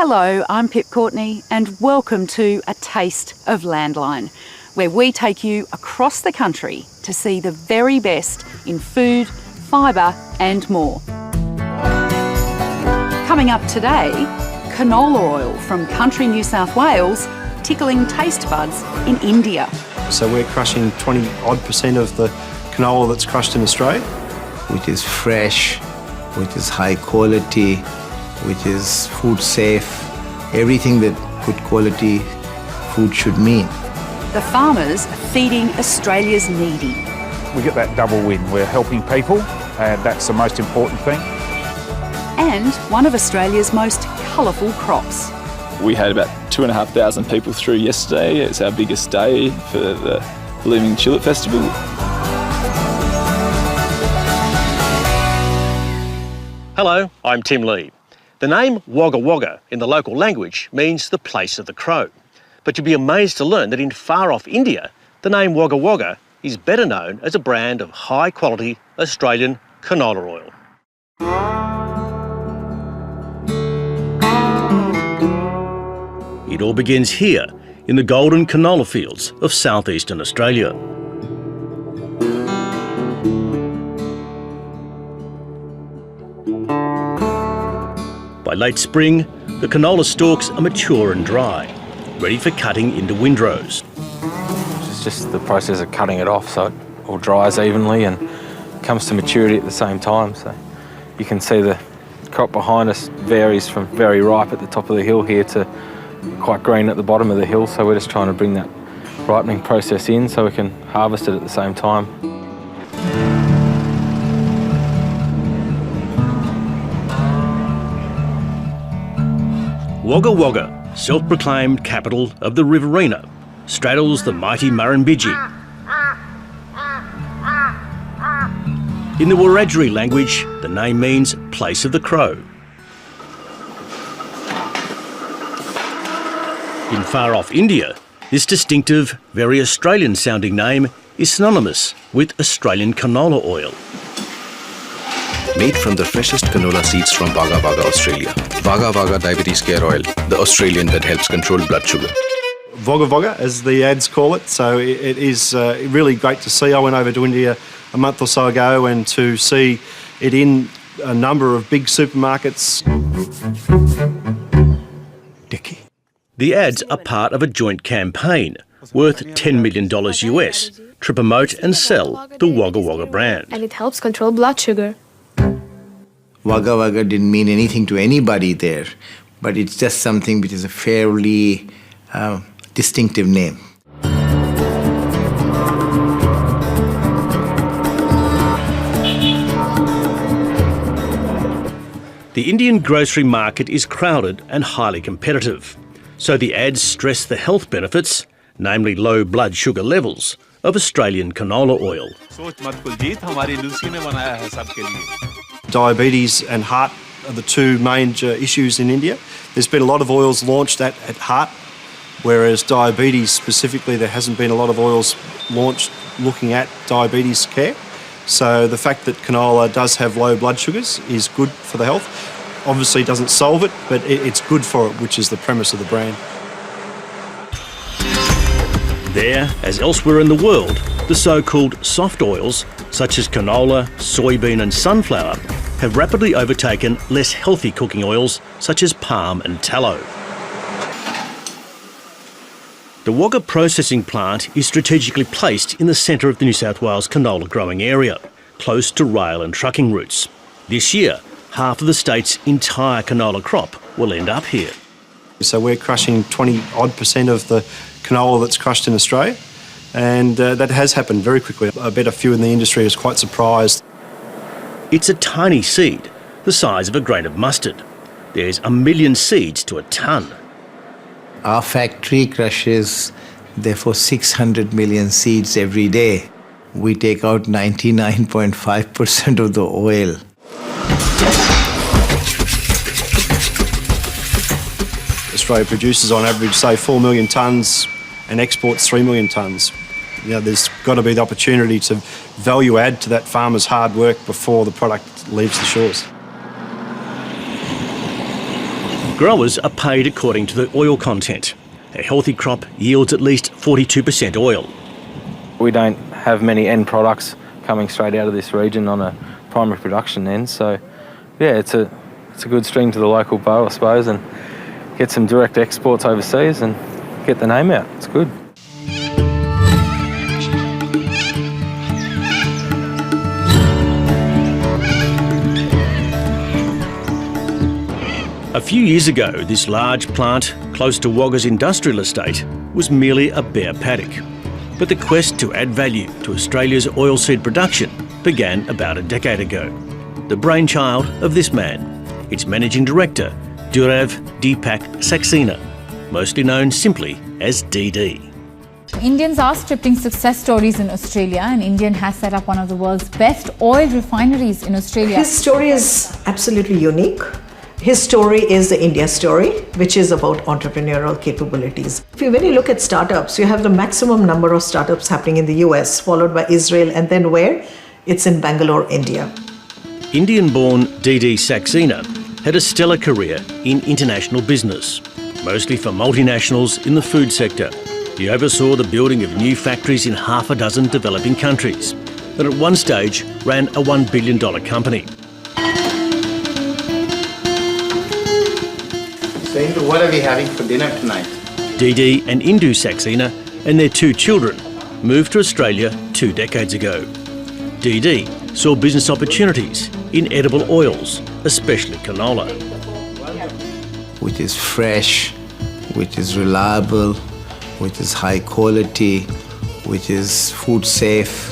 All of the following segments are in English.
Hello, I'm Pip Courtney and welcome to A Taste of Landline, where we take you across the country to see the very best in food, fibre and more. Coming up today, canola oil from country New South Wales tickling taste buds in India. So we're crushing 20% of the canola that's crushed in Australia. Which is fresh, which is high quality, which is food safe, everything that good quality food should mean. The farmers feeding Australia's needy. We get that double win. We're helping people, and that's the most important thing. And one of Australia's most colourful crops. We had about 2,500 people through yesterday. It's our biggest day for the Blooming Tulip Festival. Hello, I'm Tim Lee. The name Wagga Wagga in the local language means the place of the crow. But you'll be amazed to learn that in far-off India, the name Wagga Wagga is better known as a brand of high-quality Australian canola oil. It all begins here, in the golden canola fields of southeastern Australia. By late spring, the canola stalks are mature and dry, ready for cutting into windrows. It's just the process of cutting it off so it all dries evenly and comes to maturity at the same time. So you can see the crop behind us varies from very ripe at the top of the hill here to quite green at the bottom of the hill. So we're just trying to bring that ripening process in so we can harvest it at the same time. Wagga Wagga, self-proclaimed capital of the Riverina, straddles the mighty Murrumbidgee. In the Wiradjuri language, the name means place of the crow. In far-off India, this distinctive, very Australian-sounding name is synonymous with Australian canola oil. Made from the freshest canola seeds from Wagga Wagga, Australia. Wagga Wagga Diabetes Care Oil, the Australian that helps control blood sugar. Wagga Wagga, as the ads call it, so it is really great to see. I went over to India a month or so ago and to see it in a number of big supermarkets. The ads are part of a joint campaign worth $10 million US to promote and sell the Wagga Wagga brand. And it helps control blood sugar. Wagga Wagga didn't mean anything to anybody there, but it's just something which is a fairly distinctive name. The Indian grocery market is crowded and highly competitive, so the ads stress the health benefits, namely low blood sugar levels, of Australian canola oil. Diabetes and heart are the two major issues in India. There's been a lot of oils launched at heart, whereas diabetes specifically, there hasn't been a lot of oils launched looking at diabetes care. So the fact that canola does have low blood sugars is good for the health. Obviously doesn't solve it, but it's good for it, which is the premise of the brand. There, as elsewhere in the world, the so-called soft oils, such as canola, soybean and sunflower, have rapidly overtaken less healthy cooking oils, such as palm and tallow. The Wagga processing plant is strategically placed in the centre of the New South Wales canola growing area, close to rail and trucking routes. This year, half of the state's entire canola crop will end up here. So we're crushing 20% of the canola that's crushed in Australia, and that has happened very quickly. I bet a few in the industry is quite surprised. It's a tiny seed, the size of a grain of mustard. There's 1 million seeds to a tonne. Our factory crushes, therefore, 600 million seeds every day. We take out 99.5% of the oil. Australia produces on average, say, 4 million tonnes and exports 3 million tonnes. You know, there's got to be the opportunity to value add to that farmer's hard work before the product leaves the shores. Growers are paid according to the oil content. A healthy crop yields at least 42% oil. We don't have many end products coming straight out of this region on a primary production end, so yeah, it's a good string to the local bow, I suppose, and get some direct exports overseas and get the name out. It's good. A few years ago, this large plant close to Wagga's industrial estate was merely a bare paddock. But the quest to add value to Australia's oilseed production began about a decade ago. The brainchild of this man, its managing director, Durav Deepak Saxena, mostly known simply as DD. Indians are scripting success stories in Australia, and Indian has set up one of the world's best oil refineries in Australia. His story is absolutely unique. His story is the India story, which is about entrepreneurial capabilities. When you look at startups, you have the maximum number of startups happening in the US, followed by Israel, and then where? It's in Bangalore, India. Indian-born DD Saxena had a stellar career in international business, mostly for multinationals in the food sector. He oversaw the building of new factories in half a dozen developing countries, and at one stage ran a $1 billion company. So, Indu, what are we having for dinner tonight? DD and Indu Saxena and their 2 children moved to Australia 2 decades ago. DD saw business opportunities in edible oils, especially canola. Which is fresh, which is reliable, which is high quality, which is food safe,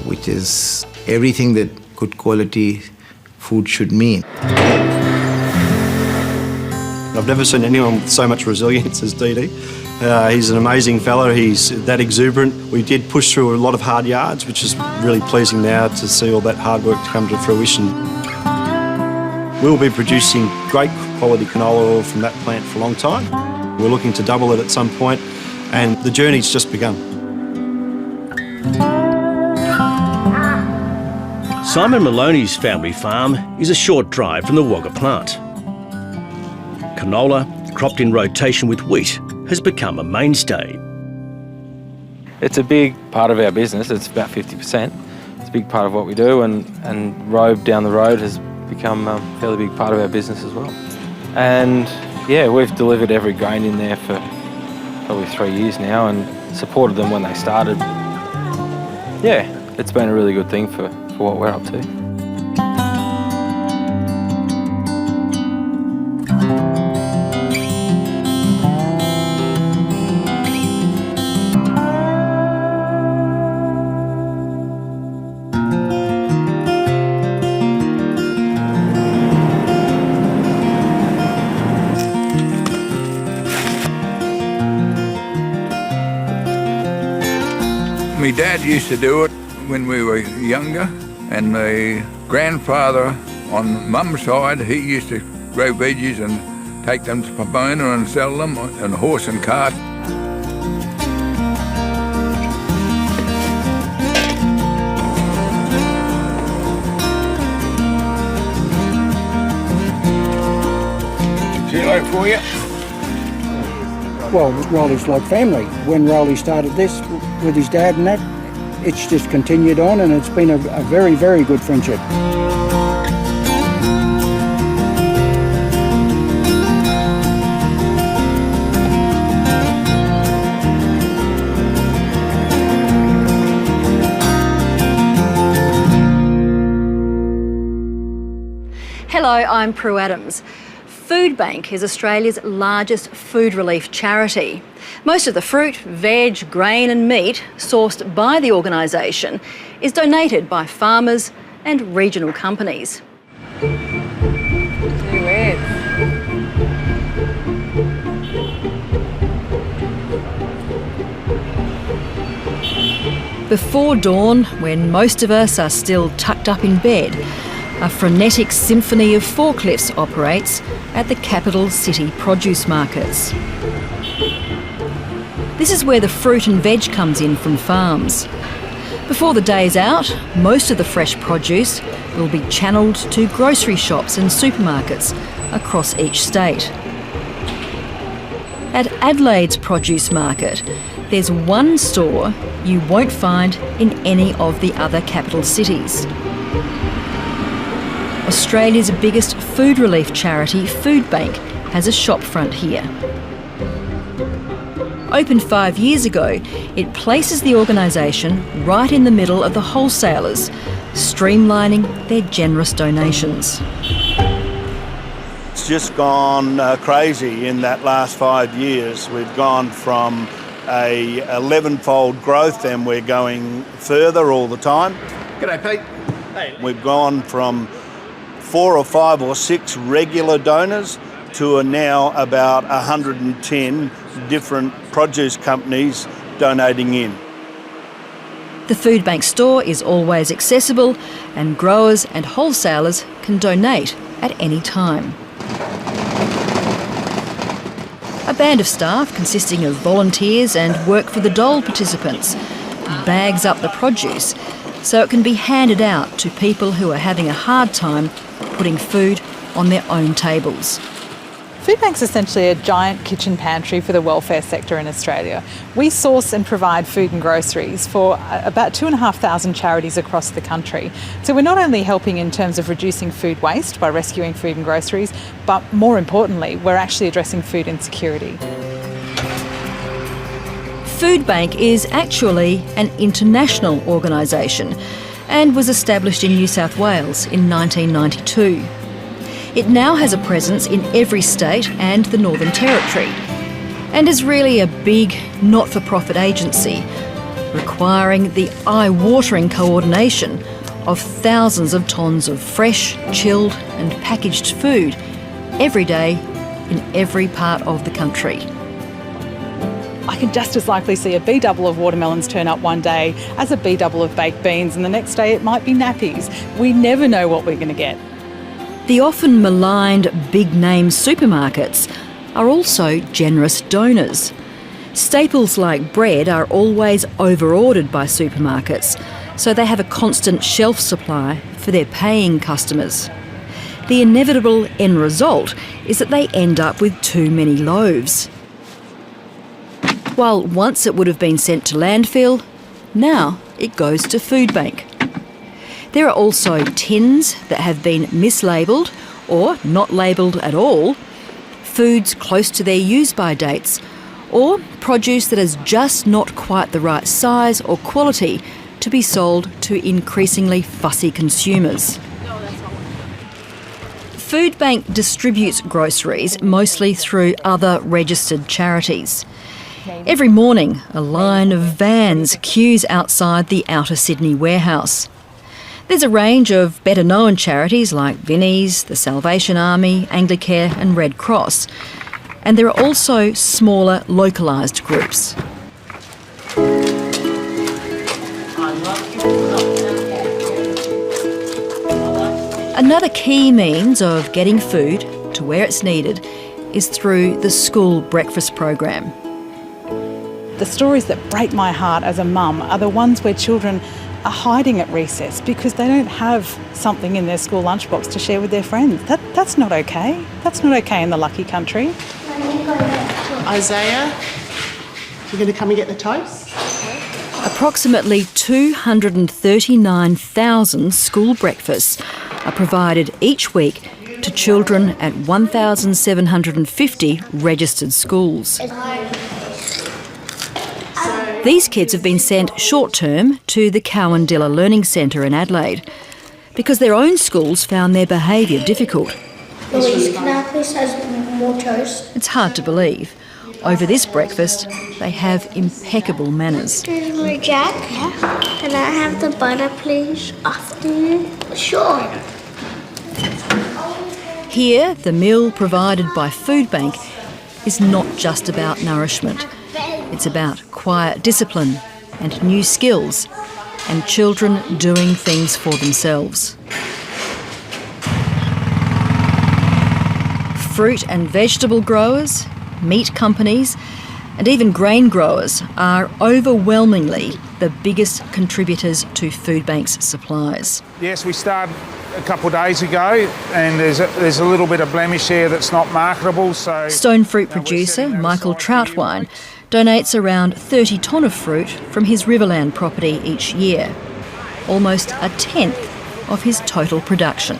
which is everything that good quality food should mean. I've never seen anyone with so much resilience as DD. He's an amazing fellow. He's that exuberant. We did push through a lot of hard yards, which is really pleasing now to see all that hard work come to fruition. We'll be producing great quality canola oil from that plant for a long time. We're looking to double it at some point, and the journey's just begun. Simon Maloney's family farm is a short drive from the Wagga plant. Canola, cropped in rotation with wheat, has become a mainstay. It's a big part of our business. It's about 50%. It's a big part of what we do, and Robe down the road has become a fairly big part of our business as well. And yeah, we've delivered every grain in there for probably 3 years now and supported them when they started. Yeah, it's been a really good thing for what we're up to. My dad used to do it when we were younger, and my grandfather on mum's side, he used to grow veggies and take them to Pomona and sell them on a horse and cart. See you later for you. Well, Rolly's like family. When Rolly started this with his dad and that, it's just continued on, and it's been a very, very good friendship. Hello, I'm Prue Adams. Food Bank is Australia's largest food relief charity. Most of the fruit, veg, grain and meat sourced by the organisation is donated by farmers and regional companies. Before dawn, when most of us are still tucked up in bed, a frenetic symphony of forklifts operates at the capital city produce markets. This is where the fruit and veg comes in from farms. Before the day's out, most of the fresh produce will be channelled to grocery shops and supermarkets across each state. At Adelaide's produce market, there's one store you won't find in any of the other capital cities. Australia's biggest food relief charity, Food Bank, has a shop front here. Opened 5 years ago, it places the organisation right in the middle of the wholesalers, streamlining their generous donations. It's just gone crazy in that last 5 years. We've gone from a 11-fold growth and we're going further all the time. G'day, Pete. Hey. We've gone from 4 or 5 or 6 regular donors to now about 110 different produce companies donating in. The Food Bank store is always accessible and growers and wholesalers can donate at any time. A band of staff consisting of volunteers and Work for the Dole participants bags up the produce so it can be handed out to people who are having a hard time putting food on their own tables. Food Bank's essentially a giant kitchen pantry for the welfare sector in Australia. We source and provide food and groceries for about 2,500 charities across the country. So we're not only helping in terms of reducing food waste by rescuing food and groceries, but more importantly, we're actually addressing food insecurity. Food Bank is actually an international organisation and was established in New South Wales in 1992. It now has a presence in every state and the Northern Territory, and is really a big not-for-profit agency, requiring the eye-watering coordination of thousands of tonnes of fresh, chilled and packaged food every day in every part of the country. I can just as likely see a B-double of watermelons turn up one day as a B-double of baked beans, and the next day it might be nappies. We never know what we're going to get. The often maligned big-name supermarkets are also generous donors. Staples like bread are always over-ordered by supermarkets, so they have a constant shelf supply for their paying customers. The inevitable end result is that they end up with too many loaves. While once it would have been sent to landfill, now it goes to Food Bank. There are also tins that have been mislabelled or not labelled at all, foods close to their use-by dates, or produce that is just not quite the right size or quality to be sold to increasingly fussy consumers. Food Bank distributes groceries mostly through other registered charities. Every morning, a line of vans queues outside the Outer Sydney warehouse. There's a range of better-known charities like Vinnie's, the Salvation Army, Anglicare and Red Cross. And there are also smaller, localised groups. Another key means of getting food to where it's needed is through the school breakfast program. The stories that break my heart as a mum are the ones where children are hiding at recess because they don't have something in their school lunchbox to share with their friends. That's not okay. That's not okay in the lucky country. Isaiah, you're going to come and get the toast? Approximately 239,000 school breakfasts are provided each week to children at 1,750 registered schools. These kids have been sent short-term to the Cowandilla Learning Centre in Adelaide because their own schools found their behaviour difficult. Louise, can I please have more toast? It's hard to believe. Over this breakfast, they have impeccable manners. Jack, can I have the butter, please? After you? Sure. Here, the meal provided by Food Bank is not just about nourishment. It's about quiet discipline and new skills and children doing things for themselves. Fruit and vegetable growers, meat companies and even grain growers are overwhelmingly the biggest contributors to Food Bank's supplies. Yes, we start a couple of days ago, and there's a little bit of blemish there that's not marketable. So Stone fruit producer Michael Troutwine donates around 30 tonne of fruit from his Riverland property each year, almost a tenth of his total production.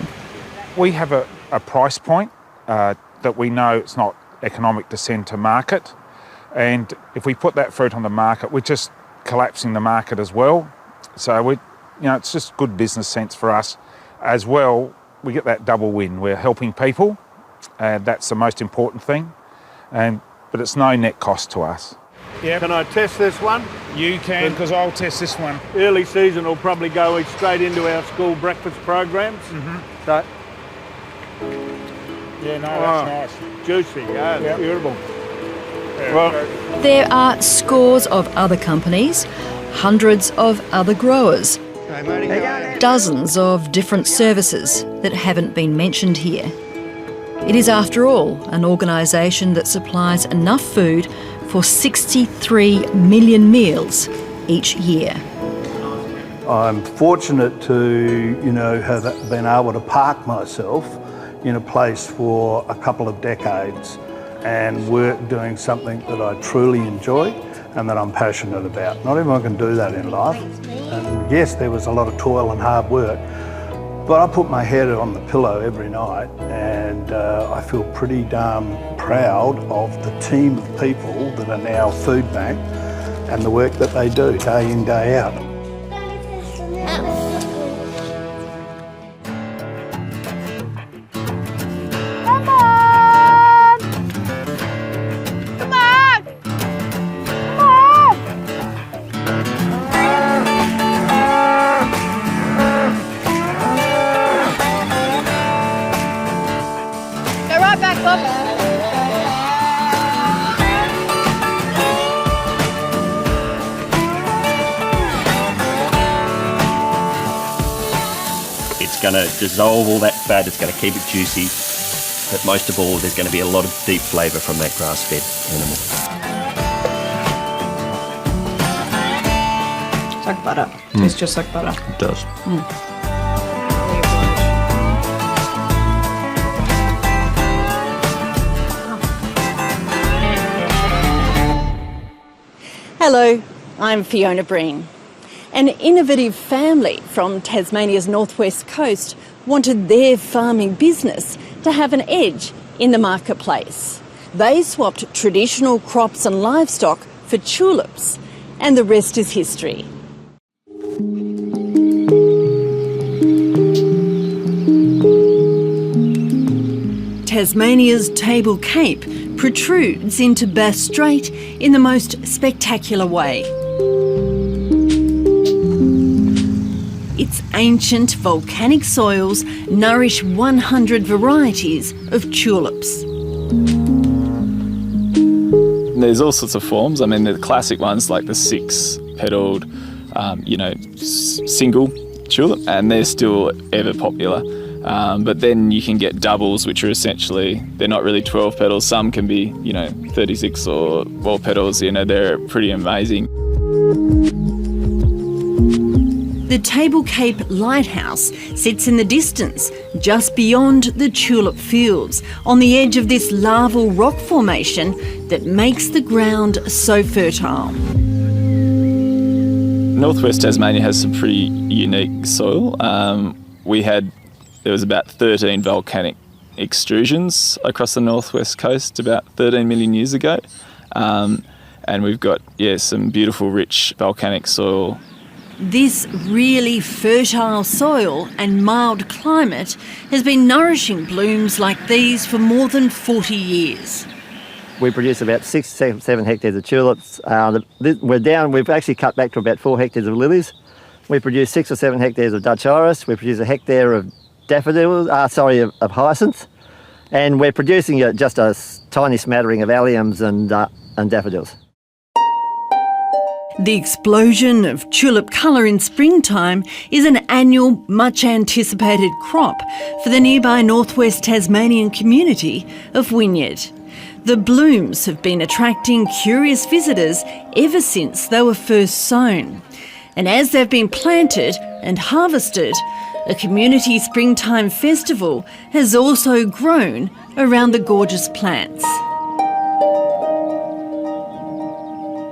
We have a price point that we know it's not economic to send to market, and if we put that fruit on the market, we're just collapsing the market as well. So it's just good business sense for us as well. We get that double win. We're helping people, and that's the most important thing. But it's no net cost to us. Yeah. Can I test this one? You can, because I'll test this one. Early season will probably go straight into our school breakfast programs. So, yeah, no, that's nice. Juicy, yeah, Yep. beautiful. Yeah, Well, There are scores of other companies, hundreds of other growers, dozens of different services that haven't been mentioned here. It is, after all, an organisation that supplies enough food for 63 million meals each year. I'm fortunate to, have been able to park myself in a place for a couple of decades and work doing something that I truly enjoy and that I'm passionate about. Not everyone can do that in life. And yes, there was a lot of toil and hard work, but I put my head on the pillow every night, and I feel pretty darn proud of the team of people that are now Food Bank and the work that they do day in, day out. It's going to dissolve all that fat, it's going to keep it juicy, but most of all, there's going to be a lot of deep flavour from that grass-fed animal. It's like butter. It's just like butter. It does. Hello, I'm Fiona Breen. An innovative family from Tasmania's northwest coast wanted their farming business to have an edge in the marketplace. They swapped traditional crops and livestock for tulips, and the rest is history. Tasmania's Table Cape protrudes into Bass Strait in the most spectacular way. Its ancient volcanic soils nourish 100 varieties of tulips. There's all sorts of forms. I mean, the classic ones like the six-petalled, single tulip, and they're still ever popular. But then you can get doubles, which are essentially, they're not really 12 petals. Some can be, 36 or 12 petals. They're pretty amazing. The Table Cape Lighthouse sits in the distance, just beyond the tulip fields, on the edge of this larval rock formation that makes the ground so fertile. Northwest Tasmania has some pretty unique soil. There was about 13 volcanic extrusions across the northwest coast about 13 million years ago. And we've got, some beautiful, rich volcanic soil. This really fertile soil and mild climate has been nourishing blooms like these for more than 40 years. We produce about 6 to 7 hectares of tulips. We've actually cut back to about 4 hectares of lilies. We produce 6 or 7 hectares of Dutch iris. We produce a hectare of of hyacinths. And we're producing just a tiny smattering of alliums and daffodils. The explosion of tulip colour in springtime is an annual, much anticipated crop for the nearby northwest Tasmanian community of Wynyard. The blooms have been attracting curious visitors ever since they were first sown. And as they've been planted and harvested, A community springtime festival has also grown around the gorgeous plants.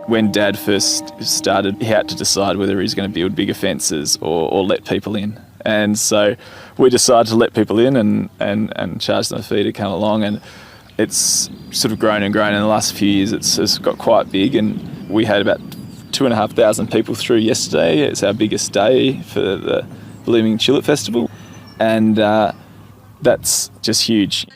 When Dad first started, he had to decide whether he was going to build bigger fences or let people in. And so we decided to let people in and charge them a fee to come along. And it's sort of grown and grown in the last few years. It's got quite big, and we had about 2,500 people through yesterday. It's our biggest day for the Blooming Tulip Festival, and that's just huge.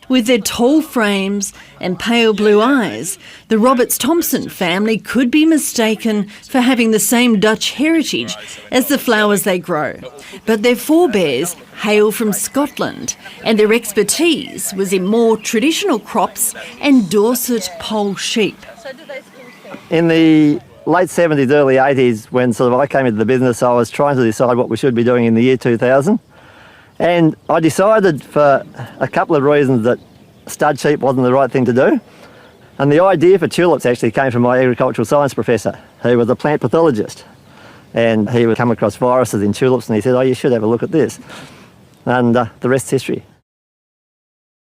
With their tall frames and pale blue eyes, the Roberts-Thompson family could be mistaken for having the same Dutch heritage as the flowers they grow. But their forebears hail from Scotland, and their expertise was in more traditional crops and Dorset pole sheep. In the late 70s, early 80s, when sort of I came into the business, I was trying to decide what we should be doing in the year 2000. And I decided for a couple of reasons that stud sheep wasn't the right thing to do. And the idea for tulips actually came from my agricultural science professor, who was a plant pathologist. And he would come across viruses in tulips, and he said, "Oh, you should have a look at this." And the rest's history.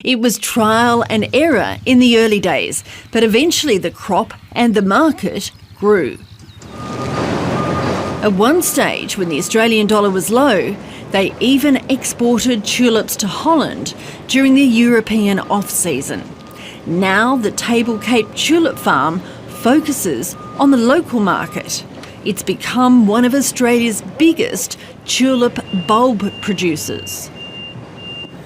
It was trial and error in the early days, but eventually the crop and the market grew. At one stage, when the Australian dollar was low, they even exported tulips to Holland during the European off-season. Now the Table Cape Tulip Farm focuses on the local market. It's become one of Australia's biggest tulip bulb producers.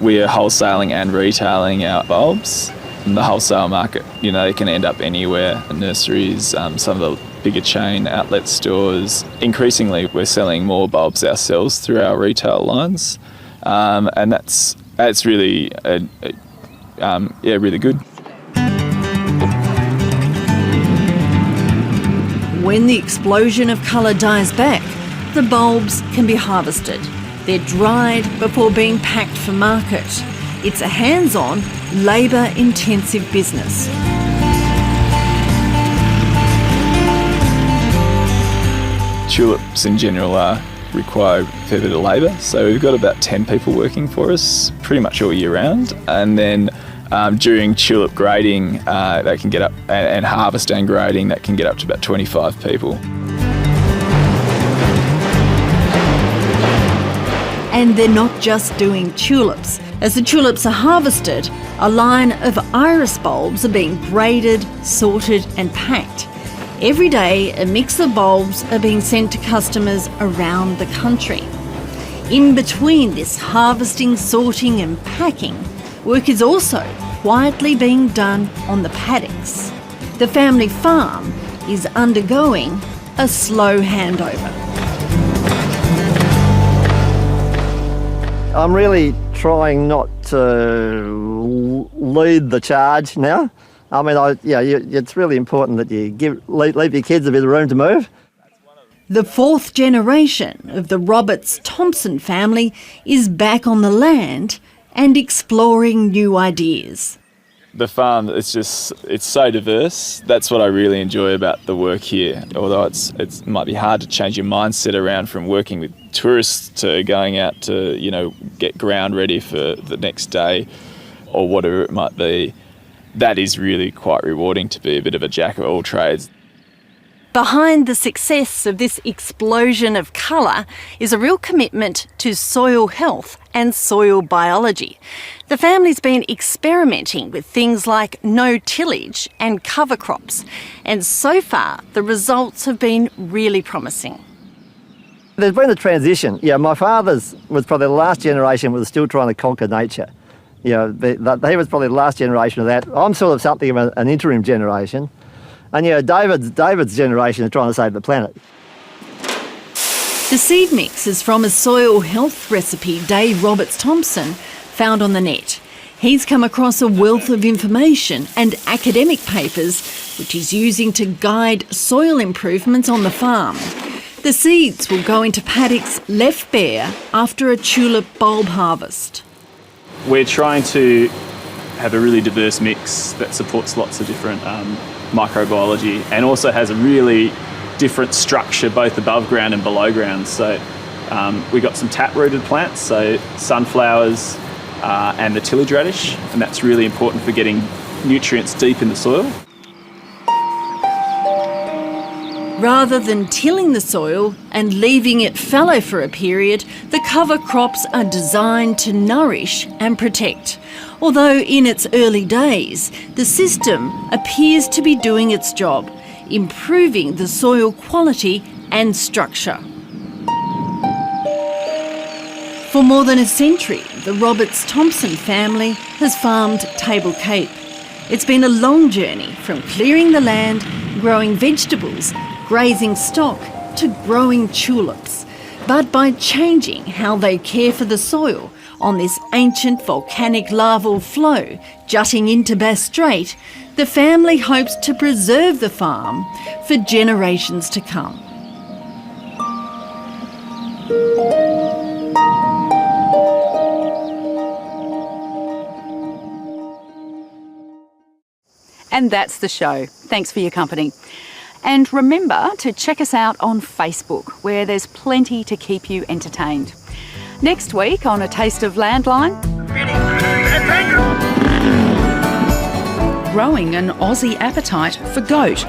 We are wholesaling and retailing our bulbs. In the wholesale market, they can end up anywhere, nurseries, some of the bigger chain outlet stores. Increasingly, we're selling more bulbs ourselves through our retail lines, and that's really, really good. When the explosion of colour dies back, the bulbs can be harvested. They're dried before being packed for market. It's a hands-on, labour-intensive business. Tulips in general require a fair bit of labour, so we've got about 10 people working for us pretty much all year round. And then during tulip grading, they can get up, and harvest and grading, that can get up to about 25 people. And they're not just doing tulips. As the tulips are harvested, a line of iris bulbs are being graded, sorted and packed. Every day, a mix of bulbs are being sent to customers around the country. In between this harvesting, sorting and packing, work is also quietly being done on the paddocks. The family farm is undergoing a slow handover. I'm really trying not to lead the charge now. I mean, it's really important that you leave your kids a bit of room to move. The fourth generation of the Roberts-Thompson family is back on the land and exploring new ideas. The farm, it's so diverse. That's what I really enjoy about the work here. Although it might be hard to change your mindset around from working with tourists to going out to, get ground ready for the next day or whatever it might be. That is really quite rewarding, to be a bit of a jack of all trades. Behind the success of this explosion of colour is a real commitment to soil health and soil biology. The family's been experimenting with things like no tillage and cover crops, and so far the results have been really promising. There's been a transition. My father's was probably the last generation was still trying to conquer nature. He was probably the last generation of that. I'm sort of something of an interim generation. And David's generation is trying to save the planet. The seed mix is from a soil health recipe Dave Roberts-Thompson found on the net. He's come across a wealth of information and academic papers which he's using to guide soil improvements on the farm. The seeds will go into paddocks left bare after a tulip bulb harvest. We're trying to have a really diverse mix that supports lots of different microbiology and also has a really different structure both above ground and below ground. So We got some tap-rooted plants, so sunflowers and the tillage radish, and that's really important for getting nutrients deep in the soil. Rather than tilling the soil and leaving it fallow for a period, the cover crops are designed to nourish and protect. Although in its early days, the system appears to be doing its job, improving the soil quality and structure. For more than a century, the Roberts-Thompson family has farmed Table Cape. It's been a long journey from clearing the land, growing vegetables, grazing stock to growing tulips. But by changing how they care for the soil on this ancient volcanic larval flow jutting into Bass Strait, the family hopes to preserve the farm for generations to come. And that's the show. Thanks for your company. And remember to check us out on Facebook, where there's plenty to keep you entertained. Next week on A Taste of Landline, growing an Aussie appetite for goat.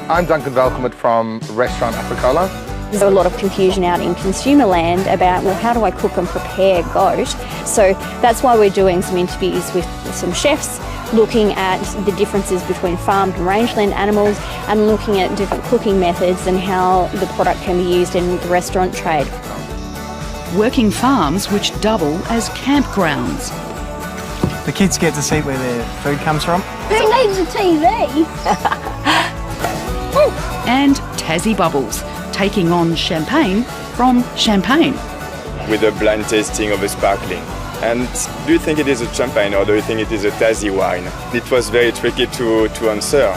I'm Duncan Velkomit from Restaurant Africola. There's a lot of confusion out in consumer land about, well, how do I cook and prepare goat? So that's why we're doing some interviews with some chefs, looking at the differences between farmed and rangeland animals and looking at different cooking methods and how the product can be used in the restaurant trade. Working farms which double as campgrounds. The kids get to see where their food comes from. Who needs a TV? And Tassie Bubbles, taking on champagne from Champagne. With a blind tasting of a sparkling. And do you think it is a champagne or do you think it is a Tassie wine? It was very tricky to answer.